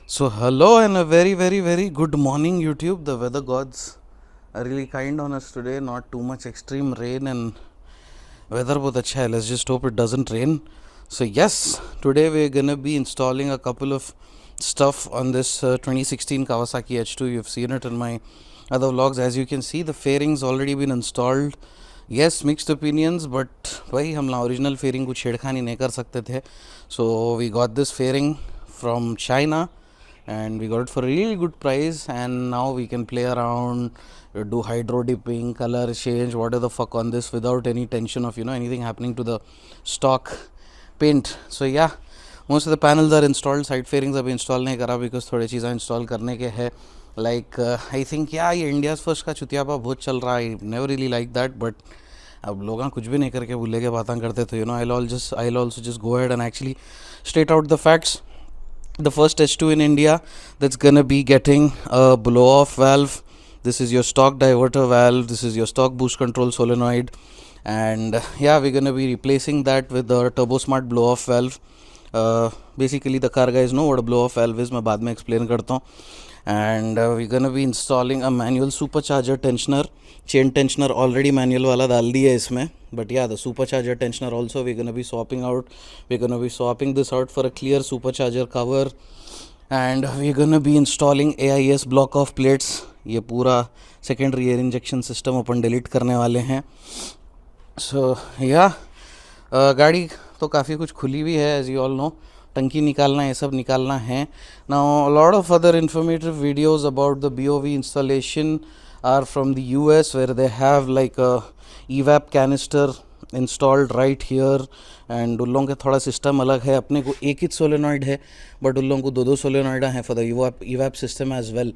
So, hello and a very, very, very good morning, YouTube. The weather gods are really kind on us today. Not too much extreme rain and weather बहुत अच्छा है. Let's just hope it doesn't rain. So, yes, today we're gonna be installing a couple of stuff on this 2016 Kawasaki H2. You've seen it in my other vlogs. As you can see, the fairing's already been installed. Yes, mixed opinions, but भाई हम original fairing को छेड़खानी नहीं कर सकते थे. So we got this fairing from China and we got it for a really good price, and now we can play around, do hydro dipping, color change, whatever the fuck on this without any tension of anything happening to the stock paint. So yeah, most of the panels are installed. Side fairings अभी install नहीं करा because थोड़ी चीज़ें install करने के है. Like I think ये India's first का चुतियापा बहुत चल रहा है. Never really like that, but अब लोग कुछ भी नहीं करके भूले के बातें करते थे. I'll also just go ahead and actually state out the facts. The first H2 in India that's gonna be getting a blow off valve. This is your stock diverter valve, this is your stock boost control solenoid, and yeah, we're gonna be replacing that with the turbo smart blow off valve. Basically the car guys know what a blow off valve is, मैं बाद में explain करता हूँ. And we're gonna be installing a manual supercharger tensioner. Chain tensioner already manual वाला डाल दिया है इसमें, but yeah, the supercharger tensioner also we're gonna be swapping out. We're gonna be swapping this out for a clear supercharger cover, and we're gonna be installing AIS block off plates. ये पूरा secondary air injection system अपन delete करने वाले हैं. So yeah, गाड़ी तो काफ़ी कुछ खुली हुई है, as you all know. टंकी निकालना, ये सब निकालना है. Now a lot of other informative videos about the BOV installation are from the US, where they have like a evap canister installed right here, and उन लोगों का थोड़ा सिस्टम अलग है. अपने को एक ही सोलेनॉइड है, बट उन लोगों को दो सोलेनॉइड हैं for the evap system as well.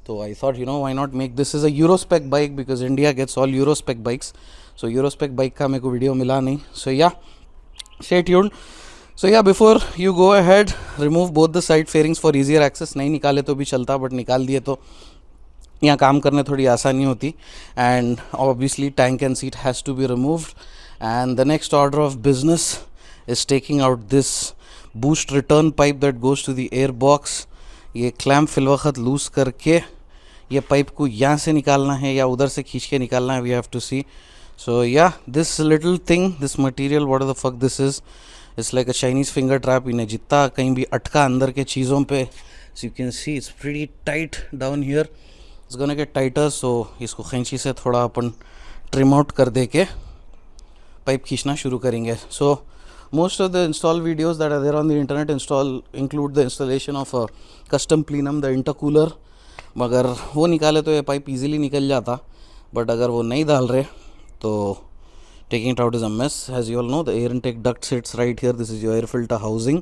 So I thought, why not make this is a Euro spec bike, because India gets all Euro spec bikes. So Euro spec bike का मेरे को video मिला नहीं. So yeah, stay tuned. So yeah, before you go ahead, remove both the side fairings for easier access. नहीं निकाले तो भी चलता, बट निकाल दिए तो यहाँ काम करने थोड़ी आसानी होती. And obviously tank and seat has to be removed. And the next order of business is taking out this boost return pipe that goes to the air box. ये clamp फिल वक्त लूज करके ये pipe को यहाँ से निकालना है या उधर से खींच के निकालना है. We have to see. So yeah, this little thing, this material, whatever the fuck this is, it's like a Chinese finger trap. इन्हें जितना कहीं भी अटका अंदर के चीज़ों पे, so you can see it's pretty tight down here. It's gonna get tighter, so इसको खींची से थोड़ा अपन ट्रिम आउट कर दे के पाइप खींचना शुरू करेंगे. So most of the install videos that are there on the internet include the installation of a custom plenum, the intercooler. मगर वो निकाले तो ये पाइप इजीली निकल जाता, बट अगर वो नहीं डाल रहे तो taking it out is a mess. As you all know, the air intake duct sits right here. This is your air filter housing.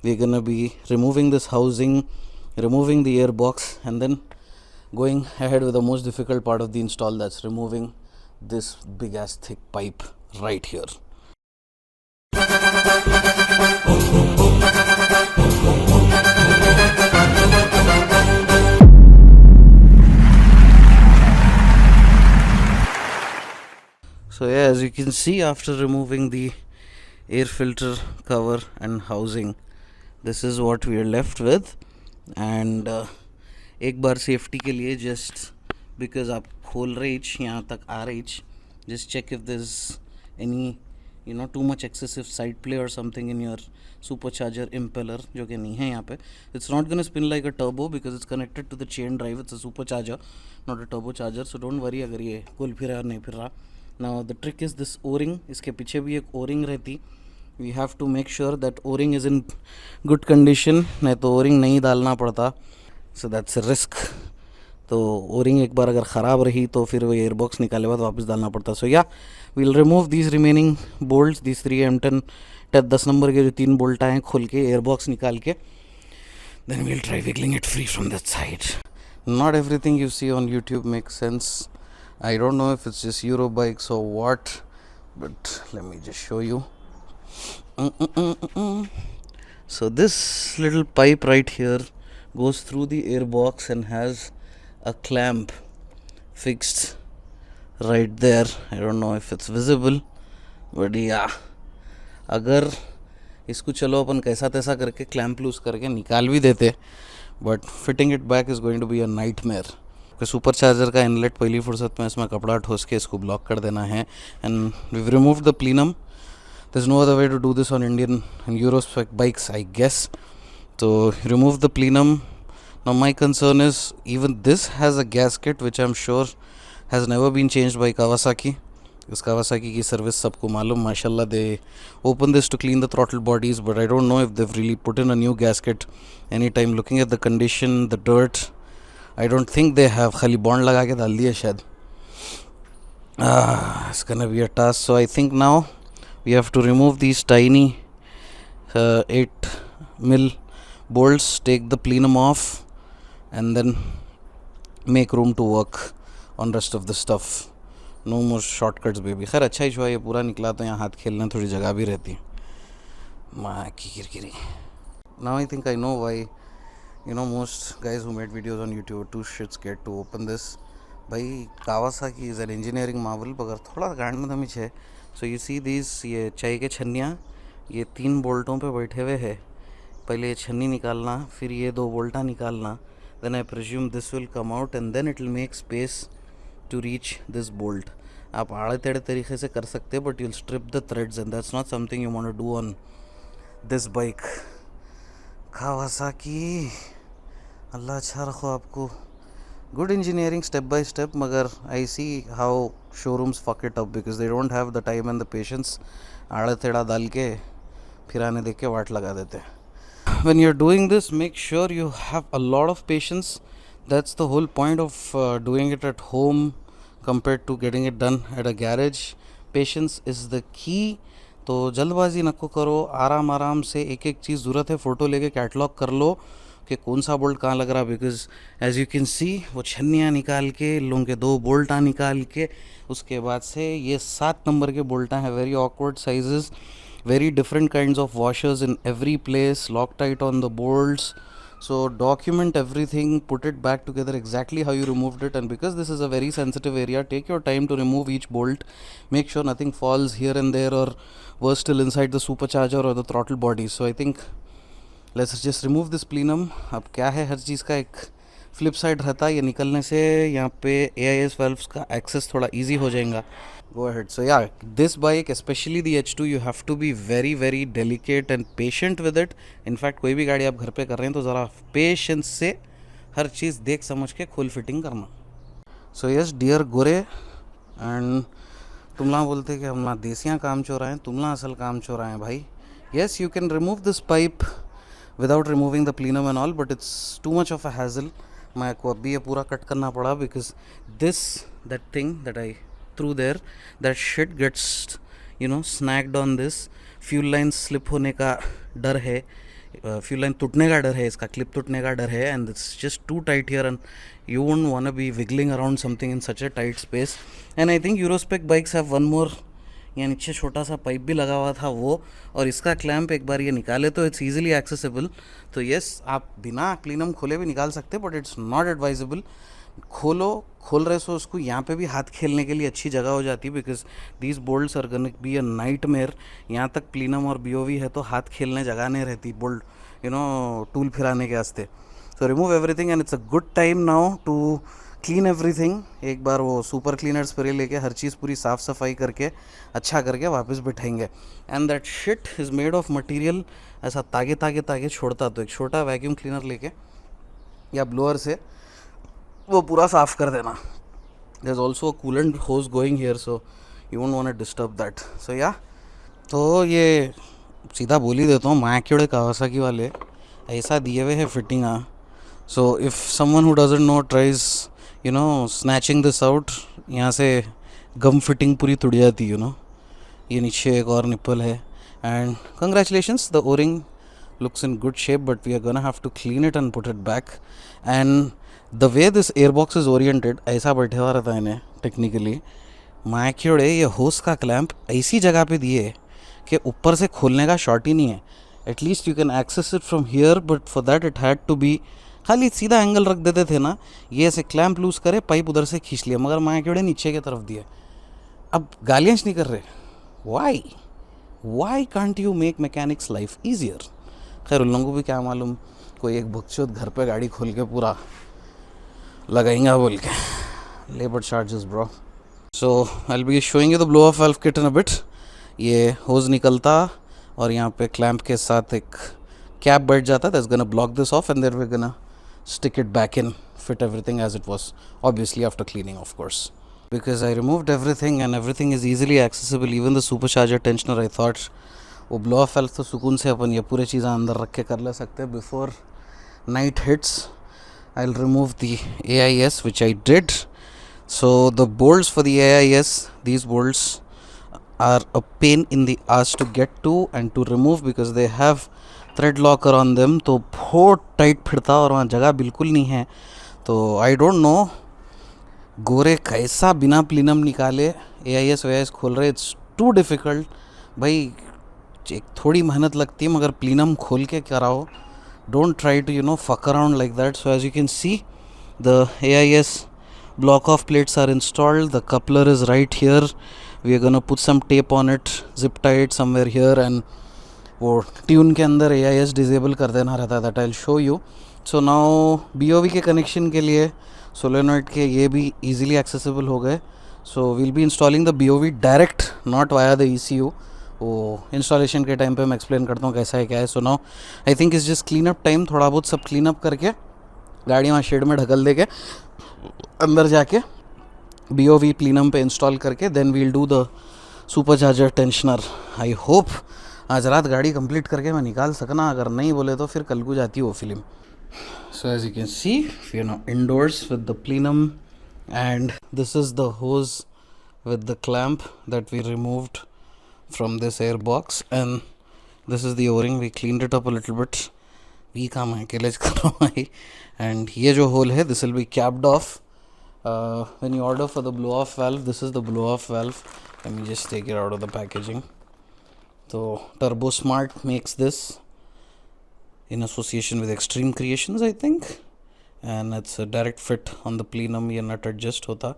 We're gonna be removing this housing, removing the air box, and then going ahead with the most difficult part of the install, that's removing this big ass thick pipe right here. So yeah, as you can see, after removing the air filter cover and housing, this is what we are left with. And एक बार safety के लिए, just because आप खोल रहे यहाँ तक आ रहे, just check if there's any too much excessive side play or something in your supercharger impeller, जो कि नहीं है यहाँ पे. It's not gonna spin like a turbo because it's connected to the chain drive. It's a supercharger, not a turbocharger. So don't worry अगर ये घूम फिर रहा नहीं फिर रहा. Now the trick is this O-ring. इसके पीछे भी एक O-ring रहती. We have to make sure that O-ring is in good condition, नहीं तो O-ring नहीं डालना पड़ता. So that's a risk. तो O-ring एक बार अगर ख़राब रही तो फिर वो एयरबॉक्स निकाले बाद वापस डालना पड़ता. So yeah, we'll remove these remaining bolts, these 3 M10 10 number के जो 3 बोल्ट आए खोल के एयरबॉक्स निकाल के, then we'll try wiggling it free from that side. Not everything you see on YouTube makes sense. I don't know if it's just Euro bikes or what, but let me just show you. So this little pipe right here goes through the airbox and has a clamp fixed right there. I don't know if it's visible, but yeah, अगर इसको चलो अपन कैसा तैसा करके clamp loose करके निकाल भी देते, but fitting it back is going to be a nightmare. Supercharger का इनलेट पहली फुर्सत में इसमें कपड़ा ठोस के इसको ब्लॉक कर देना है। And we remove the plenum. There's no other way to do this on Indian and Euro spec bikes, I guess. So remove the plenum. Now my concern is even this has a gasket which I'm sure has never been changed by Kawasaki. Because Kawasaki की service सबको मालूम, माशाल्लाह they open this to clean the throttle bodies, but I don't know if they've really put in a new gasket anytime. Looking at the condition, the dirt, I don't think they have. खाली bond लगा के डाल दिया शायद. It's gonna be a task. So I think now we have to remove these tiny 8 mil bolts, take the plenum off, and then make room to work on rest of the stuff. No more shortcuts baby. खैर अच्छा ही हुआ ये पूरा निकला तो यहाँ हाथ खेलने थोड़ी जगह भी रहती। माँ की किरकिरी। Now I think I know why most guys who made videos on YouTube are too shit scared to open this. भाई Kawasaki is an engineering marvel, मगर थोड़ा गांड में दमिच है। सो यू सी दिस, ये चाय के छन्नियाँ ये 3 बोल्टों पे बैठे हुए है। पहले ये छन्नी निकालना, फिर ये 2 बोल्टा निकालना, then I presume this will come out and then it will make space to reach this bolt. आप आड़े टेढ़े तरीके से कर सकते, but you'll strip the threads and that's not something you want to do on this bike. Kawasaki अल्लाह अच्छा रखो आपको। Good engineering step by step, मगर I see how showrooms fuck it up because they don't have the time and the patience. आड़ा तेड़ा डाल के फिर आने देख के वाट लगा देते। When you're doing this, make sure you have a lot of patience. That's the whole point of doing it at home compared to getting it done at a garage. Patience is the key. तो जल्दबाजी नको करो, आराम आराम से एक एक चीज़ ज़रूरत है फ़ोटो लेके कैटलॉग कर लो कि कौन सा बोल्ट कहाँ लग रहा। Because as you can see वो छन्नियाँ निकाल के लोगों के 2 बोल्टा निकाल के उसके बाद से ये 7 नंबर के बोल्टा हैं। Very awkward sizes, very different kinds of washers in every place, Loctite on the bolts. So document everything, put it back together exactly how you removed it, and because this is a very sensitive area, take your time to remove each bolt. Make sure nothing falls here and there or worse still inside the supercharger or the throttle body. So I think let's just remove this plenum. अब क्या है, हर चीज़ का एक flip side रहता है, ये निकलने से यहाँ पे AIS valves का एक्सेस थोड़ा इजी हो जाएगा। Go ahead. So yeah, this bike, especially the H2, you have to be very very delicate and patient with it. In fact, कोई भी गाड़ी आप घर पे कर रहे हैं तो ज़रा पेशेंस से हर चीज़ देख समझ के खुल फिटिंग करना। So yes, dear Gore, and तुम लोग बोलते कि हम ना देसियाँ काम चोरा हैं, तुम लोग असल काम चोरा हैं भाई। Yes, you can remove this pipe without removing the plenum and all, but it's too much of a hassle. मैं को अभी ये पूरा कट करना पड़ा because that thing that I through there, that shit gets snagged on this. Fuel line slip होने का डर है, फ्यूल लाइन टूटने का डर है, इसका क्लिप टूटने का डर है, and it's just too tight here and you won't want to be wiggling around something in such a tight space. And I think Eurospec bikes have one more, यहाँ नीचे छोटा सा पाइप भी लगा हुआ था वो, और इसका क्लैम्प एक बार ये निकाले तो इट्स ईजिली एक्सेसिबल। तो येस, आप बिना प्लीनम खोले भी निकाल सकते, बट इट्स नॉट एडवाइजेबल। खोल रहे सो उसको यहाँ पे भी हाथ खेलने के लिए अच्छी जगह हो जाती है, because these bolts are gonna be a nightmare. यहाँ तक प्लीनम और BOV है तो हाथ खेलने जगह नहीं रहती बोल्ट टूल फिराने के वास्ते। So remove everything and it's a good time now to clean everything. एक बार वो सुपर क्लीनर स्प्रे लेके हर चीज़ पूरी साफ़ सफाई करके अच्छा करके वापस बिठाएंगे। And that sheet is made of material, ऐसा तागे तागे तागे छोड़ता, तो एक छोटा वैक्यूम क्लीनर लेके या ब्लोअर से वो पूरा साफ़ कर देना। There is also a coolant hose going here, so you won't want to disturb that. So yeah, तो ये सीधा बोल ही देता हूँ, मैक्यूड़े कावासाकी वाले ऐसा दिए हुए है fitting. So if someone who doesn't know tries snatching this out, यहाँ से गम फिटिंग पूरी टूट जाती ये नीचे एक और निप्पल है। And congratulations, the O-ring looks in good shape, but we are gonna have to clean it and put it back. And the way this airbox is oriented, ऐसा बैठे हुआ रहता है इन्हें टेक्निकली। मैक्यूड़े ये होस का क्लैंप ऐसी जगह पे दिए कि ऊपर से खोलने का शॉर्ट ही नहीं है। At least you can access it from here, but for that it had to be, खाली सीधा एंगल रख देते थे ना, ये ऐसे क्लैंप लूज़ करे, पाइप उधर से खींच लिया, मगर मैक्यूड़े नीचे की तरफ दिए। अब गालियाँ नहीं कर रहे, why can't you make mechanics life easier. खैर उन लोगों को भी क्या मालूम, कोई एक बकचोद घर पे गाड़ी खोल के पूरा लगाएंगा बोल के labour charges bro. So I will be showing you the blow off valve kit in a bit. ये होज निकलता और यहाँ पे क्लैंप के साथ एक कैप बैठ जाता. That's gonna block this off and there we gonna stick it back in, fit everything as it was, obviously after cleaning of course, because I removed everything and everything is easily accessible, even the supercharger tensioner. I thought वो blow off valve तो सुकून से अपन ये पूरे चीज़ें अंदर रख के कर ले सकते हैं. Before night hits I'll remove the AIS, which I did. So the bolts for the AIS, these bolts are a pain in the ass to get to and to remove because they have thread locker on them. तो बहुत tight फिरता और वहाँ जगह बिल्कुल नहीं है. तो आई डोंट नो गोरे कैसा बिना प्लीनम निकाले AIS वाईएस खोल रहे. इट्स टू डिफ़िकल्ट भाई. एक थोड़ी मेहनत लगती है मगर प्लीनम खोल के कराओ. Don't try to fuck around like that. So as you can see the AIS block off plates are installed. The coupler is right here. We are gonna put some tape on it, zip tie it somewhere here, and वो tune के अंदर AIS disable कर देना रहता है. That I will show you. So now BOV के connection के लिए सोलेनॉइड के ये भी इजीली एक्सेसिबल हो गए. So we'll be installing the BOV direct, not via the ECU. वो इंस्टॉलेशन के टाइम पे मैं एक्सप्लेन करता हूँ कैसा है क्या है. So now I think it's just clean up time. थोड़ा बहुत सब क्लीन अप करके गाड़ी वहाँ शेड में ढकल दे के अंदर जाके BOV प्लीनम पे इंस्टॉल करके then we'll do the supercharger tensioner. I hope आज रात गाड़ी कंप्लीट करके मैं निकाल सकना. अगर नहीं बोले तो फिर कल को जाती वो film. So as you can see we are now indoors with the plenum and this is the hose with the clamp that we removed from this air box and this is the O ring. We cleaned it up a little bit. We काम है अकेले कर रहा हूँ भाई. And ये जो hole है this will be capped off when you order for the blow off valve. This is the blow off valve. Let me just take it out of the packaging. So Turbo Smart makes this in association with Extreme Creations, I think, and it's a direct fit on the plenum. ये nut adjust होता.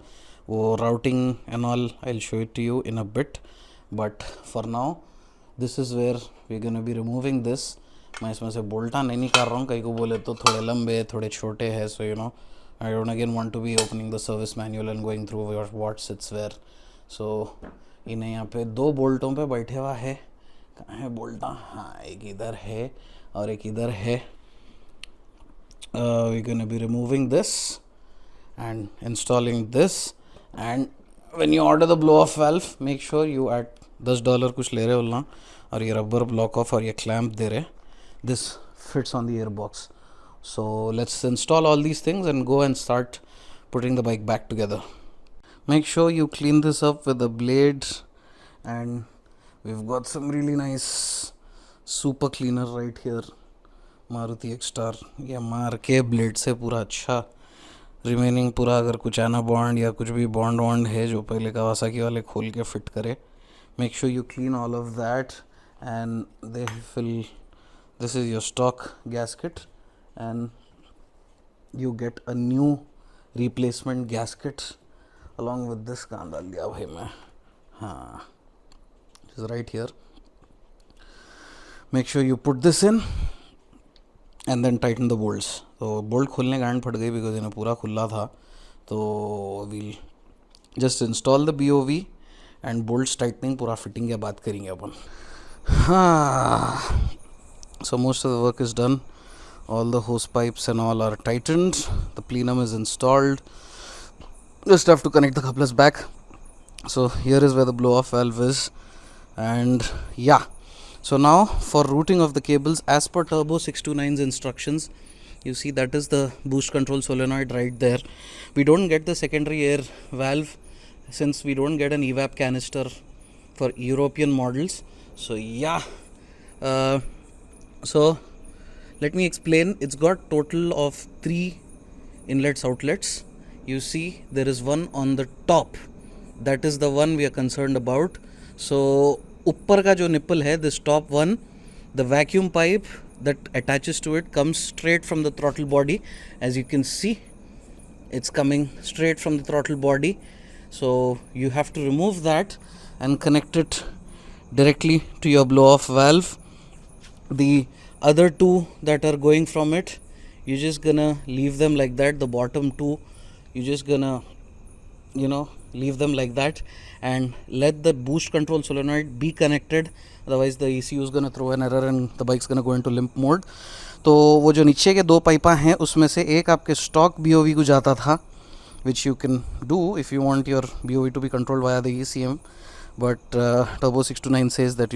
वो routing and all I'll show it to you in a bit, but for now this is where we're going to be removing this. मैं इसमें से बोल्टा नहीं निकाल रहा हूँ. कहीं को बोले तो थोड़े लंबे थोड़े छोटे हैं. So I don't again want to be opening the service manual and going through what sits where. So इन्हें यहाँ पे दो बोल्टों पे बैठे हुआ है. कहाँ है बोल्टा? हाँ, एक इधर है और एक इधर है. We're going to be removing this and installing this. And when you order the blow off valve, make sure you add $10 कुछ ले रहे हो ना और ये रबर ब्लॉक ऑफ और ये क्लैंप दे रहे. This fits on the airbox. So let's install all these things and go and start putting the bike back together. Make sure you clean this up with a blade, and we've got some really nice super cleaner right here. Maruti X-Star. ये मार के blade से पूरा अच्छा remaining पूरा अगर कुछ आना बॉन्ड या कुछ भी बॉन्ड है जो पहले कावासाकी वाले खोल के फिट करे. Make sure you clean all of that and they fill. This is your stock gasket and you get a new replacement gasket along with this. कहाँ डाल दिया भाई मैं? हाँ, is right here. Make sure you put this in and then tighten the bolts. तो bolt खोलने गांड फट गई बिकॉज इन्हें पूरा खुला था. तो we'll just install the BOV and bolts tightening पूरा फिटिंग के बाद करेंगे अपन. हाँ, so most of the work is done. All the hose pipes and all are tightened. The plenum is installed. Just have to connect the couplers back. So here is where the blow off valve is. And yeah, so now for routing of the cables as per Turbo 629's instructions, you see that is the boost control solenoid right there. We don't get the secondary air valve since we don't get an evap canister for European models. So yeah, so let me explain. It's got total of 3 inlets outlets. You see there is one on the top. That is the one we are concerned about. So ऊपर का जो nipple है, this top one, the vacuum pipe that attaches to it comes straight from the throttle body. As you can see, it's coming straight from the throttle body. So you have to remove that and connect it directly to your blow off valve. The other two that are going from it, you're just gonna leave them like that. The bottom two, you're just gonna leave them like that and let the boost control solenoid be connected. Otherwise the ECU is gonna throw an error and the bike's gonna go into limp mode. तो वो जो नीचे के दो पाइपा हैं उसमें से एक आपके स्टॉक BOV को जाता था, which you can do if you want your BOV to be controlled via the ECM, but Turbo 629 says that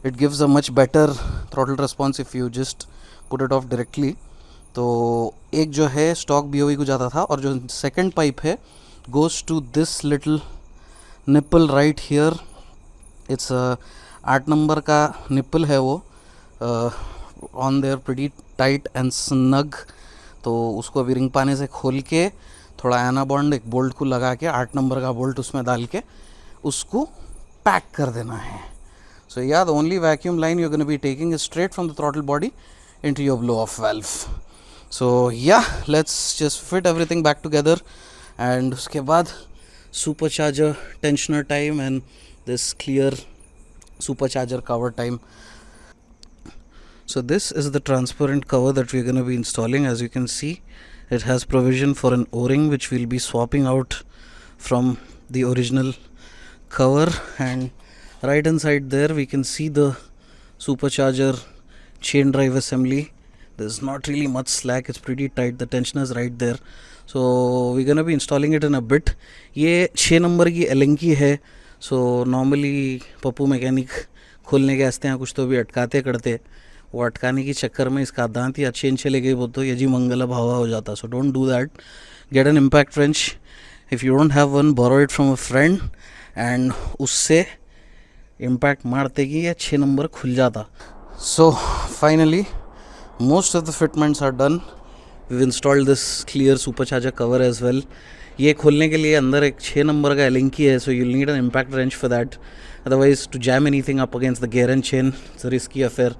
it gives a much better throttle response if you just put it off directly. तो एक जो है stock BOV को जाता था और जो second pipe है goes to this little nipple right here. It's 8 number का निप्पल है वो, on there pretty tight and snug. तो उसको अभी रिंग पाने से खोल के थोड़ा एना बॉन्ड एक बोल्ट को लगा के 8 नंबर का बोल्ट उसमें डाल के उसको पैक कर देना है. So yeah, the only vacuum line you're going to be taking is straight from the throttle body into your blow off valve. So yeah, let's just fit everything back together and उसके बाद supercharger tensioner time and this clear supercharger cover time. So this is the transparent cover that we're going to be installing. As you can see, it has provision for an O-ring which we'll be swapping out from the original cover, and right inside there we can see the supercharger chain drive assembly. There's not really much slack, it's pretty tight, the tensioner is right there. So we're gonna be installing it in a bit. ये 6 number की एलेंकी है. So normally Pappu mechanic खोलने के आस्ते हैं कुछ तो भी अटकाते करते, वो अटकाने की चक्कर में इसका दांत या चेन चले गई वो तो यजी मंगला भावा हो जाता. So don't do that. Get an impact wrench. If you don't have one, borrow it from a friend and उससे impact मारते कि ये 6 नंबर खुल जाता. So finally most of the fitments are done. We've installed this clear supercharger cover as well. ये खोलने के लिए अंदर एक 6 नंबर का एलिंकी है, so you'll need an impact wrench for that. Otherwise to jam anything up against the gear and chain, it's a risky affair.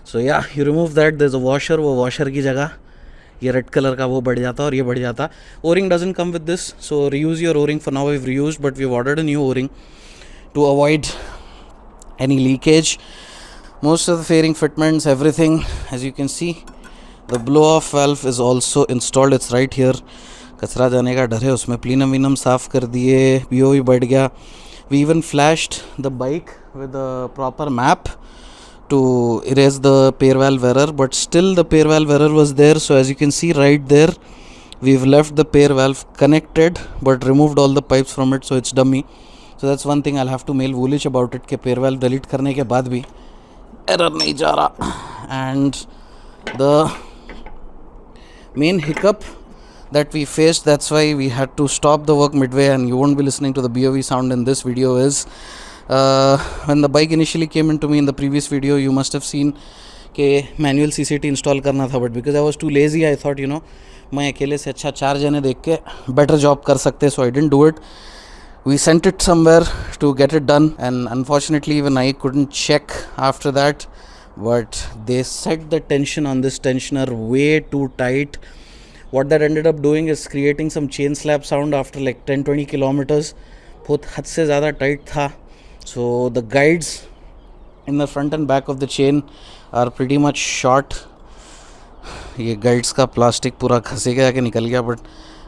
So yeah, you remove that. There's a washer, वो washer की जगह ये red colour का वो बढ़ जाता और ये बढ़ जाता. O-ring doesn't come with this, so reuse your O-ring. For now we've reused, but we've ordered a new O-ring to avoid any leakage. Most of the fairing fitments, everything, as you can see, the blow-off valve is also installed. It's right here. कचरा जाने का डर है उसमें. प्लीनम venom साफ़ कर दिए, BOV बढ़ गया. We even flashed the bike with a proper map to erase the pair valve error, but still the pair valve error was there. So as you can see right there, we've left the pair valve connected but removed all the pipes from it, so it's dummy. So that's one thing I'll have to mail Woolwich about it कि pair valve delete करने के बाद भी error नहीं जा रहा. And the main hiccup that we faced, that's why we had to stop the work midway and you won't be listening to the BOV sound in this video, is when the bike initially came into me in the previous video, you must have seen कि manual CCT install करना था, but because I was too lazy, I thought मैं अकेले से अच्छा 4 जने देख के better job कर सकते, so I didn't do it. We sent it somewhere to get it done, and unfortunately even I couldn't check after that, but they set the tension on this tensioner way too tight. What that ended up doing is creating some chain slap sound after like 10-20 kilometers. बहुत हद से ज़्यादा tight था. So the guides in the front and back of the chain are pretty much short. ये guides का plastic पूरा खसे गया कि निकल गया, but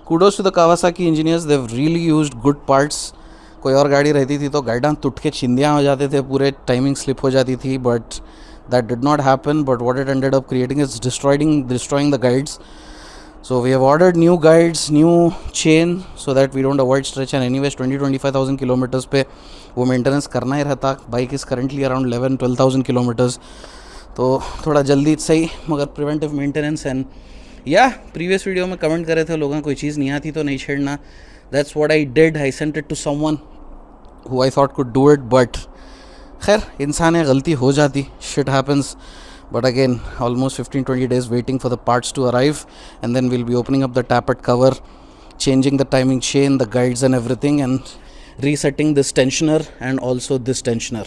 kudos to the Kawasaki engineers, they've really used good parts. कोई और गाड़ी रहती थी तो गाइडां टूट के चिंदियाँ हो जाते थे, पूरे टाइमिंग स्लिप हो जाती थी, but that did not happen. But what it ended up creating is destroying the guides. So we have ordered new guides, new chain, so that we don't avoid stretch. And anyways 20-25,000 kilometers पे वो maintenance करना ही रहता. Bike is currently around 11-12,000 kilometers, तो थोड़ा जल्दी सही मगर preventive maintenance. And yeah previous video में कमेंट करे थे लोगों कोई चीज़ नहीं आती तो नहीं छेड़ना. That's what I did. I sent it to someone who I thought could do it, but खैर इंसान है, गलती हो जाती, shit happens. But again, almost 15-20 days waiting for the parts to arrive, and then we'll be opening up the tappet cover, changing the timing chain, the guides and everything, and resetting this tensioner and also this tensioner.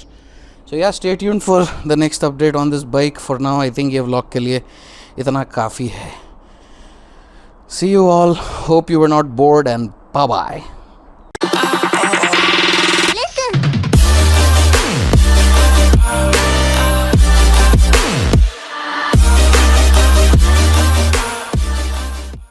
So yeah, stay tuned for the next update on this bike. For now, I think ये vlog के लिए इतना काफ़ी है. See you all. Hope you were not bored, and bye bye.